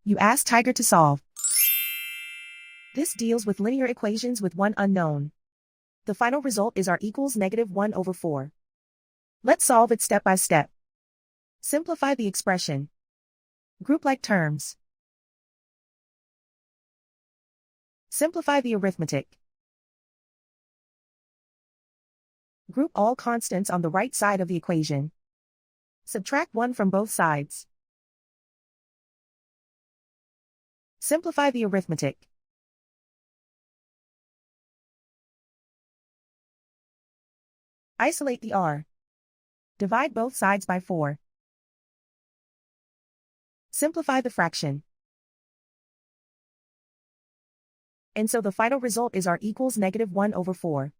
You ask Tiger to solve. This deals with linear equations with one unknown. The final result is r equals -1/4. Let's solve it step by step. Simplify the expression. Group like terms. Simplify the arithmetic. Group all constants on the right side of the equation. Subtract 1 from both sides. Simplify the arithmetic. Isolate the r. Divide both sides by 4. Simplify the fraction. And so the final result is r equals -1/4.